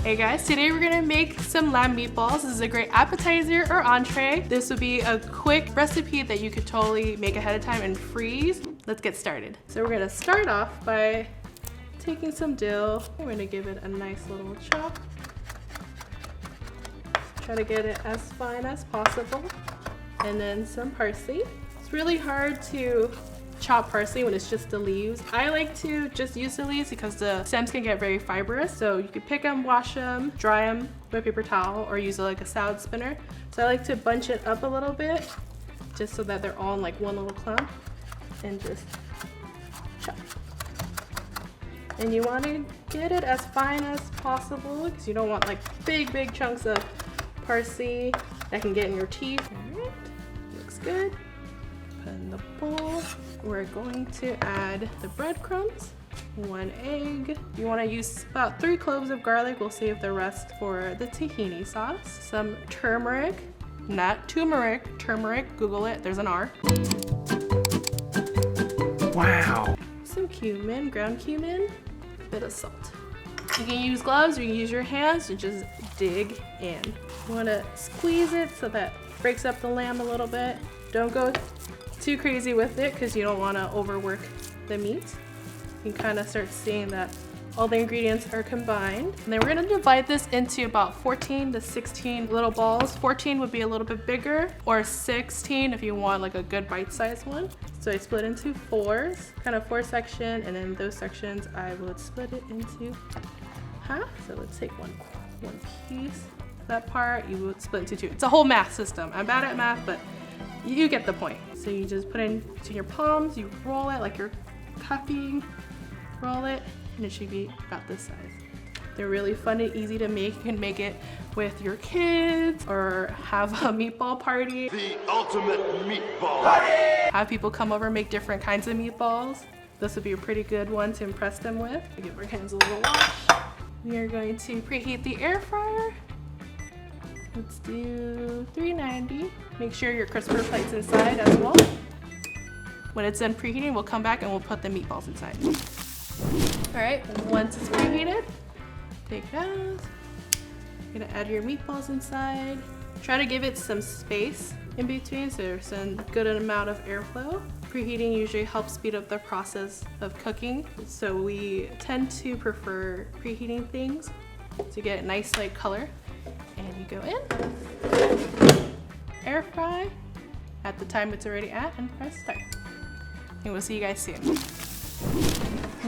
Hey guys, today we're gonna make some lamb meatballs. This is a great appetizer or entree. This would be a quick recipe that you could totally make ahead of time and freeze. Let's get started. So we're gonna start off by taking some dill. We're gonna give it a nice little chop. Try to get it as fine as possible. And then some parsley. It's really hard to chop parsley when it's just the leaves. I like to just use the leaves because the stems can get very fibrous. So you can pick them, wash them, dry them with a paper towel, or use it like a salad spinner. So I like to bunch it up a little bit just so that they're all in like one little clump and just chop. And you want to get it as fine as possible because you don't want like big chunks of parsley that can get in your teeth. All right, looks good. Put in the bowl. We're going to add the breadcrumbs, 1 egg. You want to use about 3 cloves of garlic. We'll save the rest for the tahini sauce. Some turmeric, not turmeric, turmeric, Google it, there's an R. Wow. Some cumin, ground cumin, a bit of salt. You can use gloves or you can use your hands to just dig in. You want to squeeze it so that breaks up the lamb a little bit. Don't go too crazy with it because you don't want to overwork the meat. You can kind of start seeing that all the ingredients are combined. And then we're going to divide this into about 14 to 16 little balls. 14 would be a little bit bigger, or 16 if you want like a good bite-sized one. So I split into 4s, kind of 4 section, and then those sections I would split it into half. So let's take one piece. That part you would split into 2. It's a whole math system. I'm bad at math, but you get the point. So you just put it into your palms, you roll it like you're cupping, roll it, and it should be about this size. They're really fun and easy to make. You can make it with your kids or have a meatball party. The ultimate meatball party! Have people come over and make different kinds of meatballs. This would be a pretty good one to impress them with. Give our hands a little wash. We are going to preheat the air fryer. Let's do 390. Make sure your crisper plate's inside as well. When it's done preheating, we'll come back and we'll put the meatballs inside. All right, once it's preheated, take it out. You're gonna add your meatballs inside. Try to give it some space in between so there's a good amount of airflow. Preheating usually helps speed up the process of cooking. So we tend to prefer preheating things to get a nice light color. And you go in, air fry at the time it's already at, and press start. And we'll see you guys soon.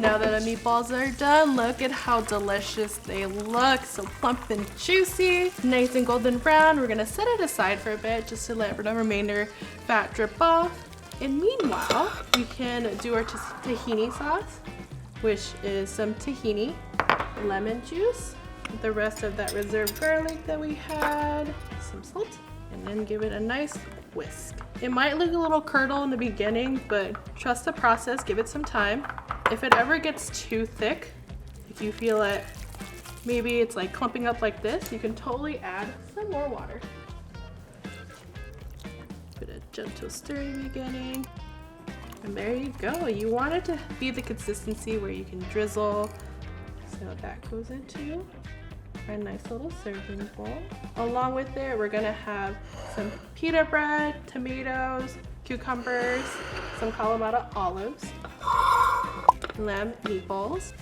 Now that the meatballs are done, look at how delicious they look. So plump and juicy, nice and golden brown. We're gonna set it aside for a bit just to let the remainder fat drip off. And meanwhile, we can do our tahini sauce, which is some tahini, lemon juice, the rest of that reserved garlic that we had, some salt, and then give it a nice whisk. It might look a little curdle in the beginning, but trust the process, give it some time. If it ever gets too thick, if you feel it, maybe it's like clumping up like this, you can totally add some more water. Put a gentle stir in the beginning, and there you go. You want it to be the consistency where you can drizzle, so that goes into a nice little serving bowl. Along with it, we're gonna have some pita bread, tomatoes, cucumbers, some Kalamata olives, lamb meatballs.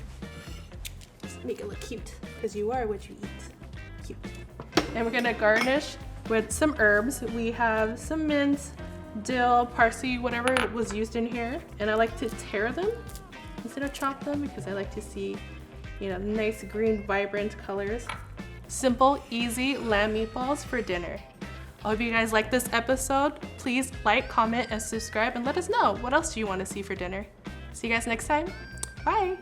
Just make it look cute, because you are what you eat. Cute. And we're gonna garnish with some herbs. We have some mince, dill, parsley, whatever was used in here. And I like to tear them instead of chop them because I like to see, you know, nice green, vibrant colors. Simple, easy lamb meatballs for dinner. I hope you guys like this episode. Please like, comment, and subscribe, and let us know what else do you want to see for dinner. See you guys next time. Bye.